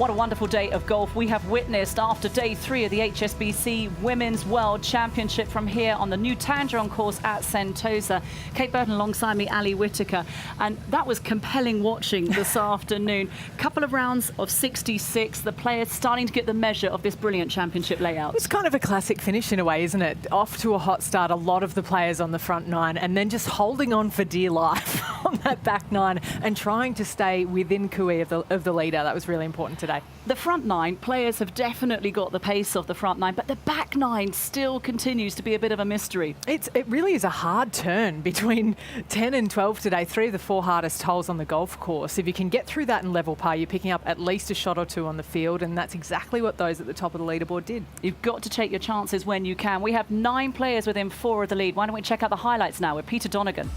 What a wonderful day of golf we have witnessed after day 3 of the HSBC Women's World Championship from here on the new Tangerine course at Sentosa. Kate Burton alongside me, Ali Whitaker, and that was compelling watching this afternoon. Couple of rounds of 66, the players starting to get the measure of this brilliant championship layout. It's kind of a classic finish in a way, isn't it? Off to a hot start, a lot of the players on the front nine, and then just holding on for dear life on that back nine and trying to stay within cooee of the leader. That was really important today. The front nine, players have definitely got the pace of the front nine, but the back nine still continues to be a bit of a mystery. It really is a hard turn between 10 and 12 today, 3 of the 4 hardest holes on the golf course. If you can get through that in level par, you're picking up at least a shot or two on the field, and that's exactly what those at the top of the leaderboard did. You've got to take your chances when you can. We have 9 players within 4 of the lead. Why don't we check out the highlights now with Peter Donegan.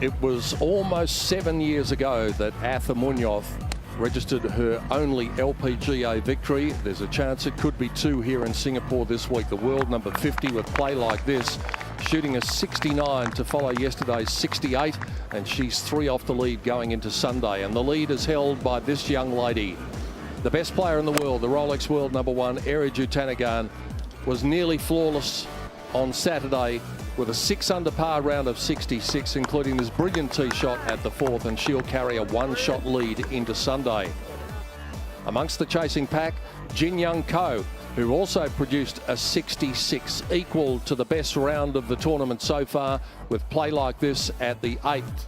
It was almost 7 years ago that Arthur Munoz registered her only LPGA victory. There's a chance it could be 2 here in Singapore this week. The world number 50 with play like this, shooting a 69 to follow yesterday's 68, and she's 3 off the lead going into Sunday. And the lead is held by this young lady. The best player in the world, the Rolex world number 1, Ariya Jutanugarn, was nearly flawless on Saturday with a 6 under par round of 66, including this brilliant tee shot at the 4th, and she'll carry a 1-shot lead into Sunday. Amongst the chasing pack, Jin Young Ko, who also produced a 66, equal to the best round of the tournament so far, with play like this at the 8th.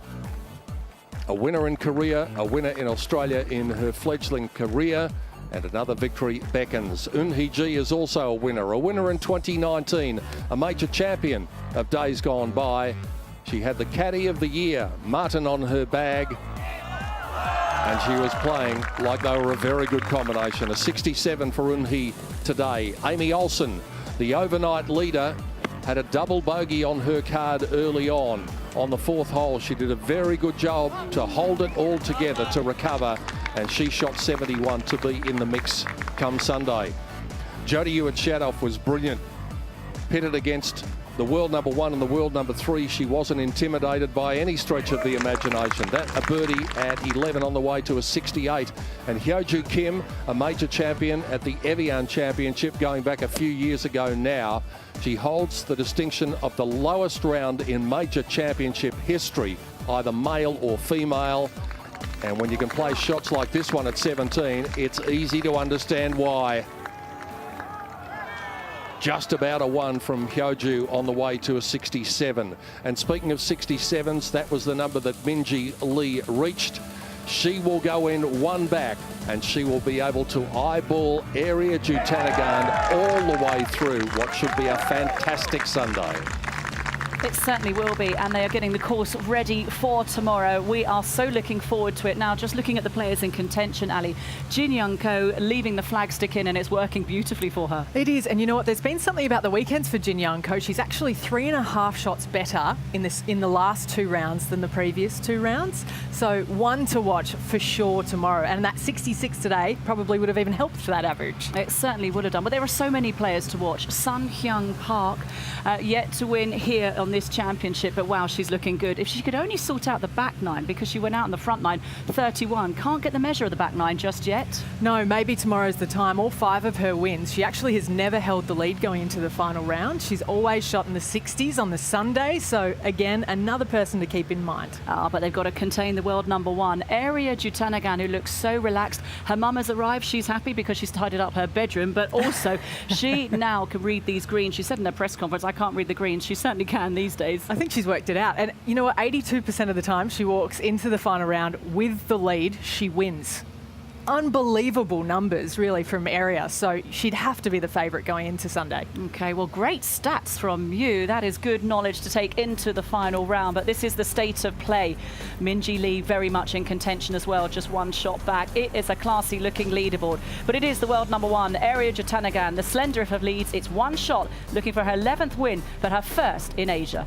A winner in Korea, a winner in Australia in her fledgling career, and another victory beckons. Eun Hee Ji is also a winner in 2019, a major champion of days gone by. She had the caddy of the year, Martin, on her bag, and she was playing like they were a very good combination. A 67 for Eun Hee today. Amy Olsen, the overnight leader, had a double bogey on her card early on. On the 4th hole, she did a very good job to hold it all together to recover, and she shot 71 to be in the mix come Sunday. Jodie Hewitt-Shadoff was brilliant. Pitted against the world number 1 and the world number 3, she wasn't intimidated by any stretch of the imagination. That a birdie at 11 on the way to a 68. And Hyo-Joo Kim, a major champion at the Evian Championship going back a few years ago now. She holds the distinction of the lowest round in major championship history, either male or female. And when you can play shots like this one at 17, it's easy to understand why. Just about a 1 from Hyo-Joo on the way to a 67. And speaking of 67s, that was the number that Minjee Lee reached. She will go in 1 back, and she will be able to eyeball Ariya Jutanugarn all the way through what should be a fantastic Sunday. It certainly will be, and they are getting the course ready for tomorrow. We are so looking forward to it. Now, just looking at the players in contention, Ali, Jin Young Ko leaving the flagstick in, and it's working beautifully for her. It is, and you know what? There's been something about the weekends for Jin Young Ko. She's actually 3.5 shots better in the last 2 rounds than the previous 2 rounds. So 1 to watch for sure tomorrow, and that 66 today probably would have even helped for that average. It certainly would have done, but there are so many players to watch. Sun Hyung Park yet to win here on this championship, but wow, she's looking good. If she could only sort out the back nine, because she went out in the front nine 31, can't get the measure of the back nine just yet. No, maybe tomorrow's the time. All 5 of her wins, she actually has never held the lead going into the final round. She's always shot in the 60s on the Sunday, so again, another person to keep in mind. But they've got to contain the world number 1, Ariya Jutanugarn, who looks so relaxed. Her mum has arrived. She's happy because she's tidied up her bedroom, but also she now can read these greens. She said in her press conference, I can't read the greens. She certainly can these days. I think she's worked it out. And you know what? 82% of the time she walks into the final round with the lead, she wins. Unbelievable numbers, really, from Ariya. So she'd have to be the favourite going into Sunday. Okay, well, great stats from you. That is good knowledge to take into the final round. But this is the state of play. Minjee Lee very much in contention as well, just 1 shot back. It is a classy-looking leaderboard. But it is the world number 1, Ariya Jutanugarn, the slenderest of leads. It's 1 shot, looking for her 11th win, but her first in Asia.